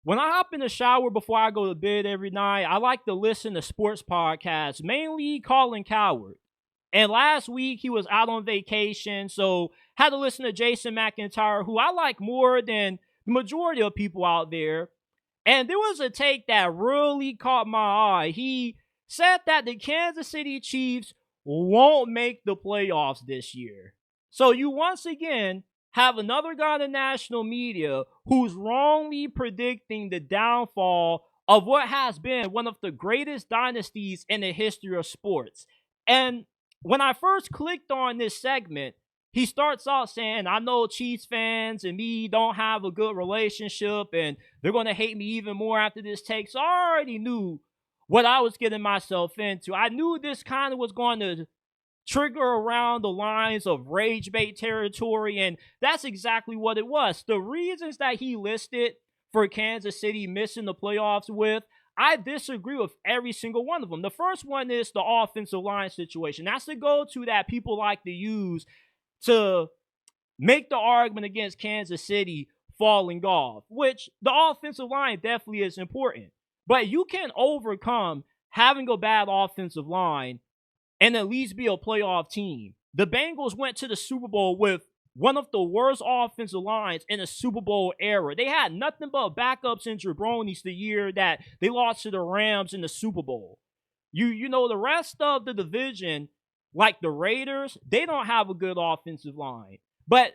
When I hop in the shower before I go to bed every night, I like to listen to sports podcasts, mainly Colin Cowherd. And last week he was out on vacation, so had to listen to Jason McIntyre, who I like more than the majority of people out there. And there was a take that really caught my eye. He said that the Kansas City Chiefs won't make the playoffs this year. So you once again have another guy in the national media who's wrongly predicting the downfall of what has been one of the greatest dynasties in the history of sports. And when I first clicked on this segment, he starts out saying, I know Chiefs fans and me don't have a good relationship and they're going to hate me even more after this take. So I already knew what I was getting myself into. I knew this kind of was going to trigger around the lines of rage bait territory, and that's exactly what it was. The reasons that he listed for Kansas City missing the playoffs with, I disagree with every single one of them. The first one is the offensive line situation. That's the go-to that people like to use to make the argument against Kansas City falling off, which the offensive line definitely is important. But you can overcome having a bad offensive line and at least be a playoff team. The Bengals went to the Super Bowl with one of the worst offensive lines in the Super Bowl era. They had nothing but backups and jabronis the year that they lost to the Rams in the Super Bowl. You know, the rest of the division, like the Raiders, they don't have a good offensive line. But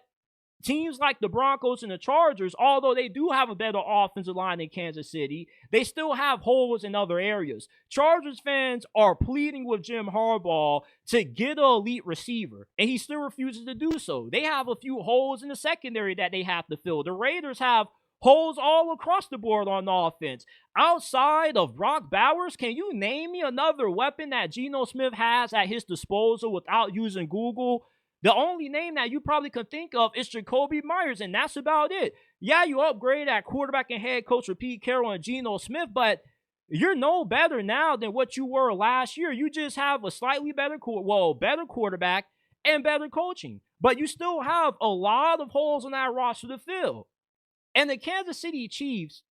teams like the Broncos and the Chargers, although they do have a better offensive line than Kansas City, they still have holes in other areas. Chargers fans are pleading with Jim Harbaugh to get an elite receiver, and he still refuses to do so. They have a few holes in the secondary that they have to fill. The Raiders have holes all across the board on offense. Outside of Brock Bowers, can you name me another weapon that Geno Smith has at his disposal without using Google? The only name that you probably could think of is Jacoby Myers, and that's about it. Yeah, you upgrade at quarterback and head coach with Pete Carroll and Geno Smith, but you're no better now than what you were last year. You just have a slightly better quarterback and better coaching. But you still have a lot of holes in that roster to fill. And the Kansas City Chiefs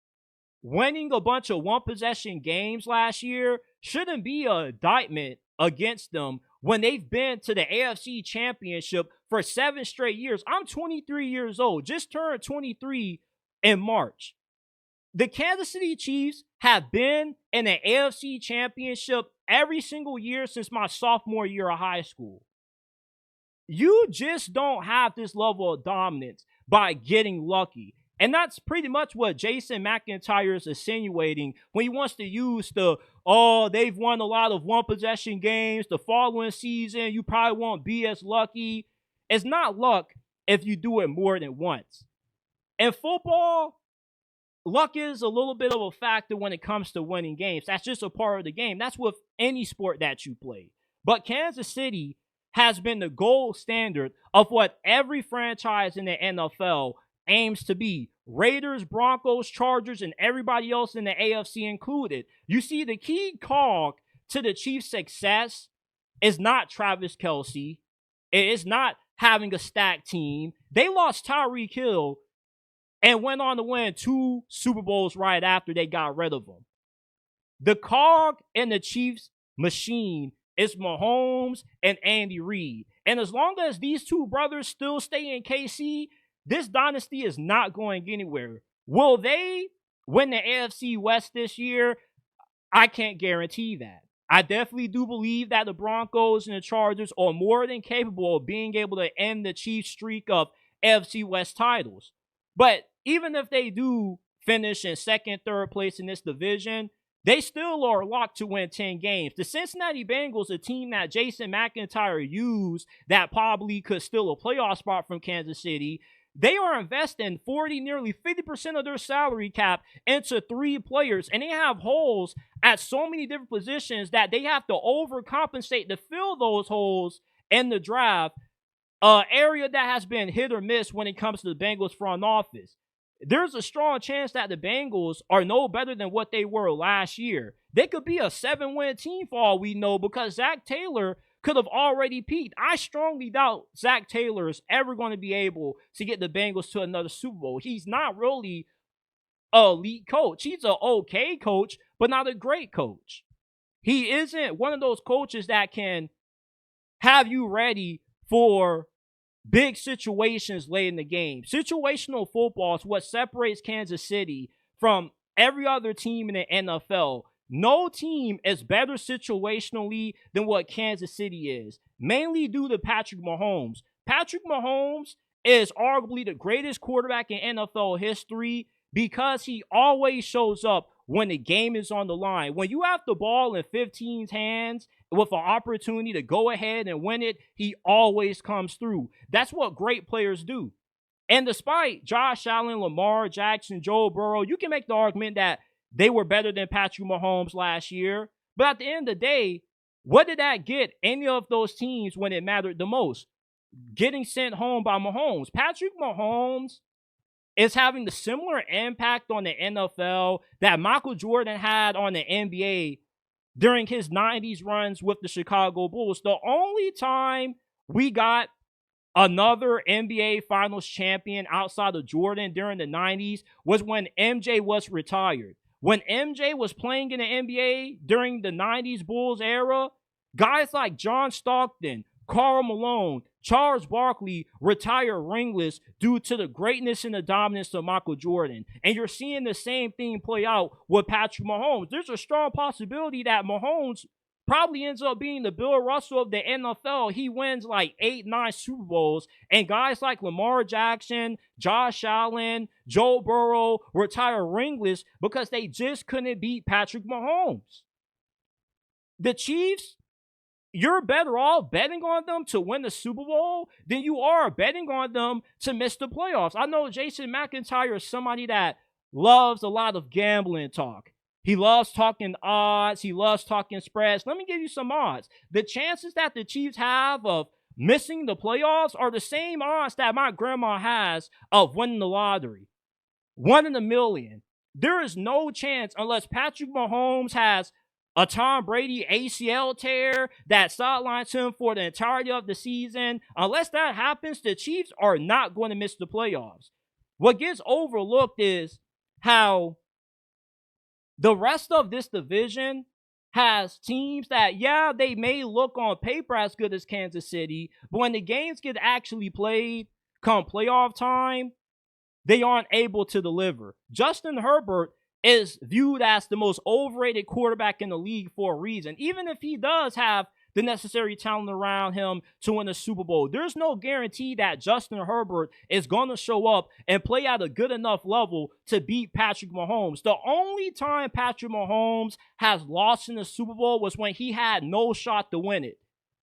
winning a bunch of one-possession games last year shouldn't be an indictment against them when they've been to the AFC Championship for 7 straight years. I'm 23 years old, just turned 23 in March. The Kansas City Chiefs have been in the AFC Championship every single year since my sophomore year of high school. You just don't have this level of dominance by getting lucky. And that's pretty much what Jason McIntyre is insinuating when he wants to use they've won a lot of one-possession games. The following season, you probably won't be as lucky. It's not luck if you do it more than once. In football, luck is a little bit of a factor when it comes to winning games. That's just a part of the game. That's with any sport that you play. But Kansas City has been the gold standard of what every franchise in the NFL aims to be. Raiders, Broncos, Chargers, and everybody else in the AFC included. You see, the key cog to the Chiefs' success is not Travis Kelce. It is not having a stacked team. They lost Tyreek Hill and went on to win 2 Super Bowls right after they got rid of him. The cog in the Chiefs' machine is Mahomes and Andy Reid. And as long as these two brothers still stay in KC, this dynasty is not going anywhere. Will they win the AFC West this year? I can't guarantee that. I definitely do believe that the Broncos and the Chargers are more than capable of being able to end the Chiefs' streak of AFC West titles. But even if they do finish in second, third place in this division, they still are locked to win 10 games. The Cincinnati Bengals, a team that Jason McIntyre used that probably could steal a playoff spot from Kansas City, they are investing nearly 50% of their salary cap into 3 players, and they have holes at so many different positions that they have to overcompensate to fill those holes in the draft, area that has been hit or miss when it comes to the Bengals front office. There's a strong chance that the Bengals are no better than what they were last year. They could be a 7-win team for all we know because Zach Taylor could have already peaked. I strongly doubt Zach Taylor is ever going to be able to get the Bengals to another Super Bowl. He's not really an elite coach. He's an okay coach, but not a great coach. He isn't one of those coaches that can have you ready for big situations late in the game. Situational football is what separates Kansas City from every other team in the NFL. No team is better situationally than what Kansas City is, mainly due to Patrick Mahomes. Patrick Mahomes is arguably the greatest quarterback in NFL history because he always shows up when the game is on the line. When you have the ball in 15's hands with an opportunity to go ahead and win it, he always comes through. That's what great players do. And despite Josh Allen, Lamar Jackson, Joe Burrow, you can make the argument that they were better than Patrick Mahomes last year. But at the end of the day, what did that get any of those teams when it mattered the most? Getting sent home by Mahomes. Patrick Mahomes is having the similar impact on the NFL that Michael Jordan had on the NBA during his 90s runs with the Chicago Bulls. The only time we got another NBA Finals champion outside of Jordan during the 90s was when MJ was retired. When MJ was playing in the NBA during the 90s Bulls era, guys like John Stockton, Karl Malone, Charles Barkley retire ringless due to the greatness and the dominance of Michael Jordan. And you're seeing the same thing play out with Patrick Mahomes. There's a strong possibility that Mahomes probably ends up being the Bill Russell of the NFL. He wins like 8-9 Super Bowls, and guys like Lamar Jackson, Josh Allen, Joe Burrow retire ringless because they just couldn't beat Patrick Mahomes. The Chiefs, you're better off betting on them to win the Super Bowl than you are betting on them to miss the playoffs. I know Jason McIntyre is somebody that loves a lot of gambling talk. He loves talking odds. He loves talking spreads. Let me give you some odds. The chances that the Chiefs have of missing the playoffs are the same odds that my grandma has of winning the lottery. 1 in a million. There is no chance unless Patrick Mahomes has a Tom Brady ACL tear that sidelines him for the entirety of the season. Unless that happens, the Chiefs are not going to miss the playoffs. What gets overlooked is how the rest of this division has teams that, yeah, they may look on paper as good as Kansas City, but when the games get actually played come playoff time, they aren't able to deliver. Justin Herbert is viewed as the most overrated quarterback in the league for a reason. Even if he does have the necessary talent around him to win a Super Bowl, there's no guarantee that Justin Herbert is going to show up and play at a good enough level to beat Patrick Mahomes. The only time Patrick Mahomes has lost in the Super Bowl was when he had no shot to win it.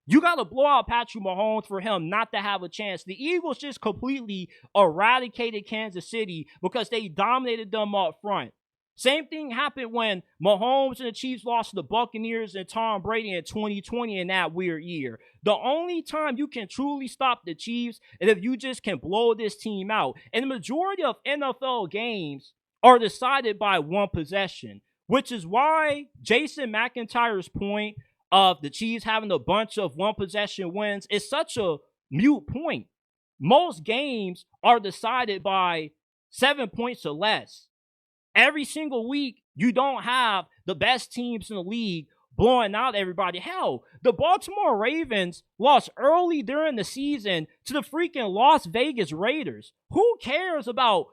You got to blow out Patrick Mahomes for him not to have a chance. The Eagles just completely eradicated Kansas City because they dominated them up front. Same thing happened when Mahomes and the Chiefs lost to the Buccaneers and Tom Brady in 2020 in that weird year. The only time you can truly stop the Chiefs is if you just can blow this team out. And the majority of NFL games are decided by one possession, which is why Jason McIntyre's point of the Chiefs having a bunch of one possession wins is such a mute point. Most games are decided by 7 points or less. Every single week, you don't have the best teams in the league blowing out everybody. Hell, the Baltimore Ravens lost early during the season to the freaking Las Vegas Raiders. Who cares about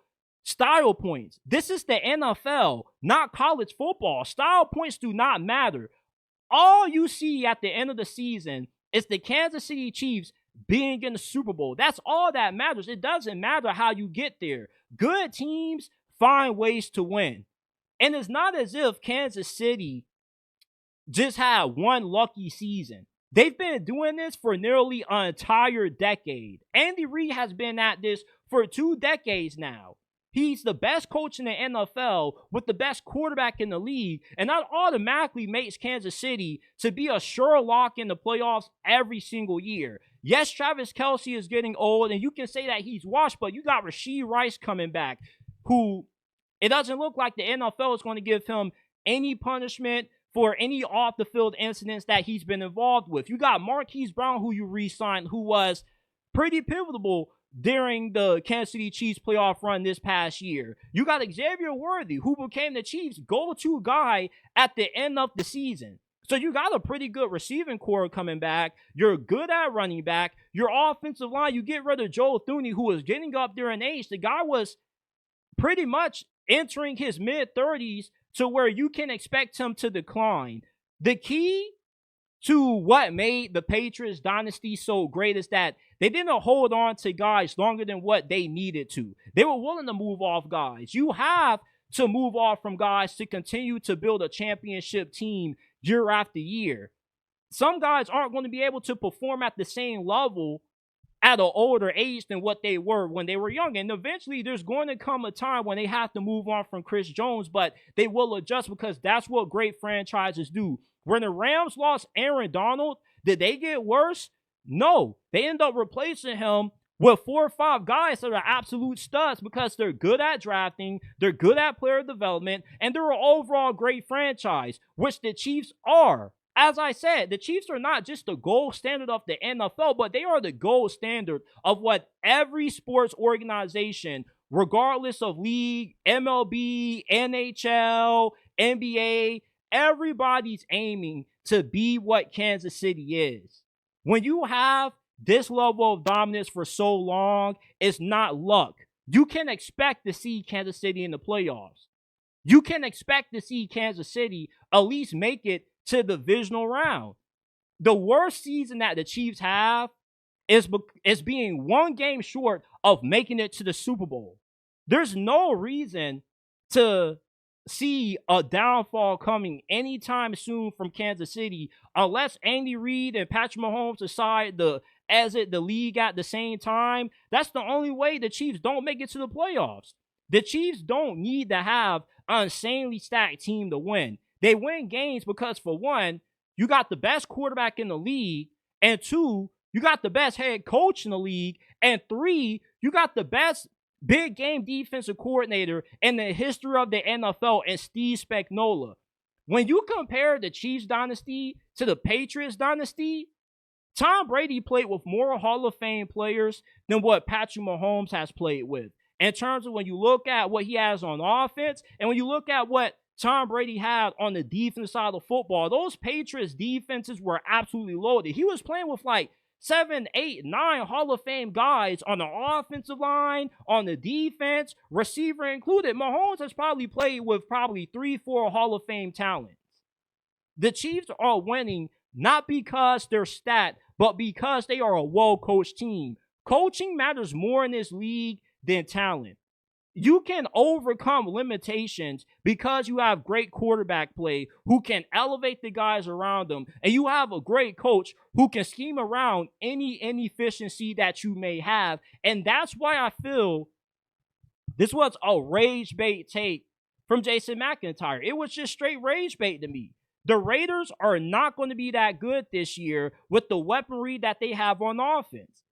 style points? This is the NFL, not college football. Style points do not matter. All you see at the end of the season is the Kansas City Chiefs being in the Super Bowl. That's all that matters. It doesn't matter how you get there. Good teams find ways to win. And it's not as if Kansas City just had one lucky season. They've been doing this for nearly an entire decade. Andy Reid has been at this for 2 decades now. He's the best coach in the NFL with the best quarterback in the league, and that automatically makes Kansas City to be a sure lock in the playoffs every single year. Yes, Travis Kelce is getting old, and you can say that he's washed, but you got Rashee Rice coming back, who it doesn't look like the NFL is going to give him any punishment for any off-the-field incidents that he's been involved with. You got Marquise Brown, who you re-signed, who was pretty pivotal during the Kansas City Chiefs playoff run this past year. You got Xavier Worthy, who became the Chiefs' go-to guy at the end of the season. So you got a pretty good receiving core coming back. You're good at running back. Your offensive line, you get rid of Joe Thuney, who was getting up there in age. The guy was pretty much entering his mid-30s to where you can expect him to decline. The key to what made the Patriots dynasty so great is that they didn't hold on to guys longer than what they needed to. They were willing to move off guys. You have to move off from guys to continue to build a championship team year after year. Some guys aren't going to be able to perform at the same level at an older age than what they were when they were young. And eventually there's going to come a time when they have to move on from Chris Jones, but they will adjust because that's what great franchises do. When the Rams lost Aaron Donald, did they get worse? No. They end up replacing him with 4 or 5 guys that are absolute studs because they're good at drafting, they're good at player development, and they're an overall great franchise, which the Chiefs are. As I said, the Chiefs are not just the gold standard of the NFL, but they are the gold standard of what every sports organization, regardless of league, MLB, NHL, NBA, everybody's aiming to be what Kansas City is. When you have this level of dominance for so long, it's not luck. You can expect to see Kansas City in the playoffs. You can expect to see Kansas City at least make it to the divisional round. The worst season that the Chiefs have is being 1 game short of making it to the Super Bowl. There's no reason to see a downfall coming anytime soon from Kansas City unless Andy Reid and Patrick Mahomes decide to exit the league at the same time. That's the only way the Chiefs don't make it to the playoffs. The Chiefs don't need to have an insanely stacked team to win. They win games because, for one, you got the best quarterback in the league, and 2, you got the best head coach in the league, and 3, you got the best big game defensive coordinator in the history of the NFL and Steve Spagnuolo. When you compare the Chiefs dynasty to the Patriots dynasty, Tom Brady played with more Hall of Fame players than what Patrick Mahomes has played with. In terms of when you look at what he has on offense and when you look at what Tom Brady had on the defense side of football, those Patriots defenses were absolutely loaded. He was playing with like 7, 8, 9 Hall of Fame guys on the offensive line, on the defense, receiver included. Mahomes has probably played with 3, 4 Hall of Fame talents. The Chiefs are winning not because they're stat, but because they are a well-coached team. Coaching matters more in this league than talent. You can overcome limitations because you have great quarterback play who can elevate the guys around them, and you have a great coach who can scheme around any inefficiency that you may have. And that's why I feel this was a rage bait take from Jason McIntyre. It was just straight rage bait to me. The Raiders are not going to be that good this year with the weaponry that they have on offense.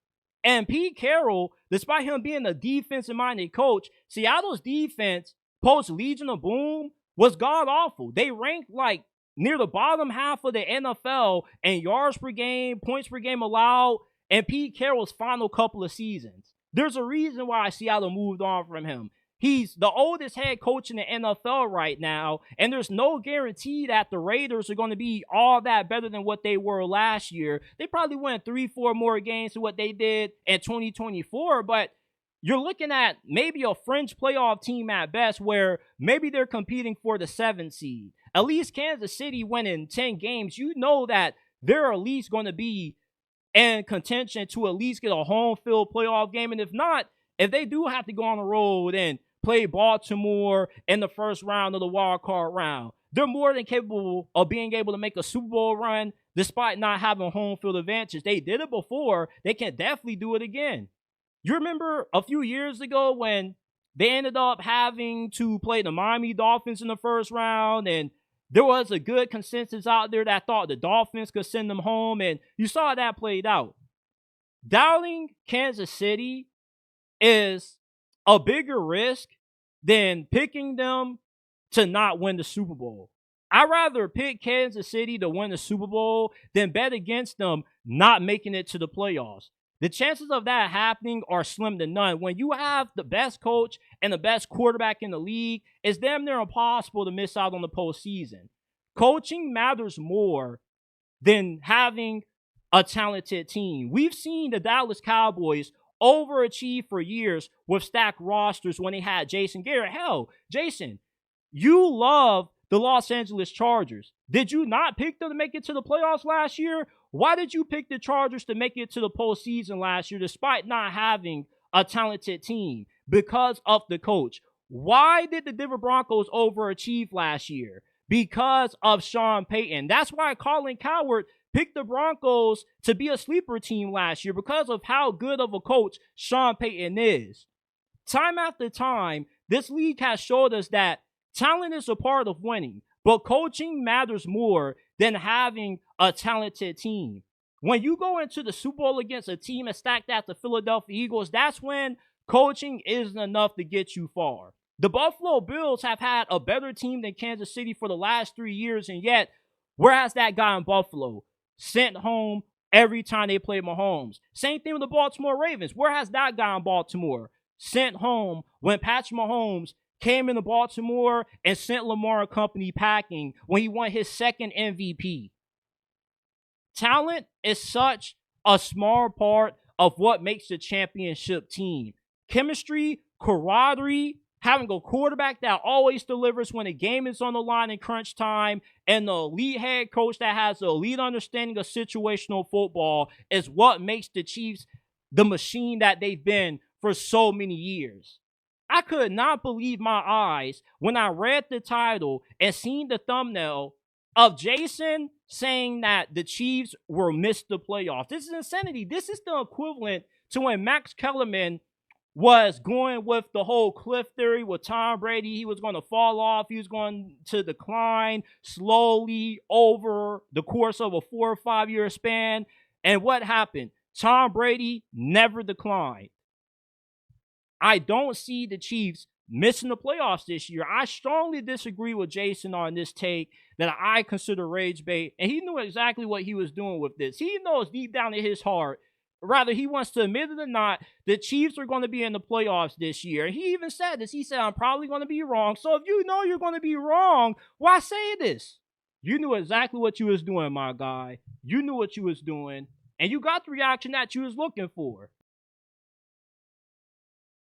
And Pete Carroll, despite him being a defensive-minded coach, Seattle's defense post-Legion of Boom was god-awful. They ranked like near the bottom half of the NFL in yards per game, points per game allowed, and Pete Carroll's final couple of seasons. There's a reason why Seattle moved on from him. He's the oldest head coach in the NFL right now, and there's no guarantee that the Raiders are going to be all that better than what they were last year. They probably win 3, 4 more games than what they did in 2024, but you're looking at maybe a fringe playoff team at best where maybe they're competing for the 7th seed. At least Kansas City winning 10 games, you know that they're at least going to be in contention to at least get a home field playoff game, and if not, if they do have to go on the road and play Baltimore in the first round of the wild card round, they're more than capable of being able to make a Super Bowl run despite not having home field advantage. They did it before. They can definitely do it again. You remember a few years ago when they ended up having to play the Miami Dolphins in the first round, and there was a good consensus out there that thought the Dolphins could send them home, and you saw that played out. Doubting Kansas City is a bigger risk than picking them to not win the Super Bowl. I'd rather pick Kansas City to win the Super Bowl than bet against them not making it to the playoffs. The chances of that happening are slim to none. When you have the best coach and the best quarterback in the league, it's damn near impossible to miss out on the postseason. Coaching matters more than having a talented team. We've seen the Dallas Cowboys overachieve for years with stacked rosters when they had Jason Garrett. Hell, Jason, you love the Los Angeles Chargers. Did you not pick them to make it to the playoffs last year? Why did you pick the Chargers to make it to the postseason last year despite not having a talented team? Because of the coach. Why did the Denver Broncos overachieve last year? Because of Sean Payton. That's why Colin Cowherd picked the Broncos to be a sleeper team last year, because of how good of a coach Sean Payton is. Time after time, this league has showed us that talent is a part of winning, but coaching matters more than having a talented team. When you go into the Super Bowl against a team as stacked as the Philadelphia Eagles, that's when coaching isn't enough to get you far. The Buffalo Bills have had a better team than Kansas City for the last 3 years, and yet, where has that gotten Buffalo? Sent home every time they play Mahomes. Same thing with the Baltimore Ravens. Where has that gotten Baltimore? Sent home when Patrick Mahomes came into Baltimore and sent Lamar and company packing when he won his second MVP. Talent is such a small part of what makes a championship team. Chemistry, camaraderie, having a quarterback that always delivers when the game is on the line in crunch time, and the elite head coach that has the elite understanding of situational football is what makes the Chiefs the machine that they've been for so many years. I could not believe my eyes when I read the title and seen the thumbnail of Jason saying that the Chiefs were missed the playoffs. This is insanity. This is the equivalent to when Max Kellerman was going with the whole cliff theory with Tom Brady. He was going to fall off. He was going to decline slowly over the course of a 4 or 5 year span. And what happened? Tom Brady never declined. I don't see the Chiefs missing the playoffs this year. I strongly disagree with Jason on this take that I consider rage bait. And he knew exactly what he was doing with this. He knows deep down in his heart, rather he wants to admit it or not, the Chiefs are going to be in the playoffs this year. And he even said this. He said, I'm probably going to be wrong. So if you know you're going to be wrong, why say this? You knew exactly what you was doing, my guy. You knew what you was doing. And you got the reaction that you was looking for.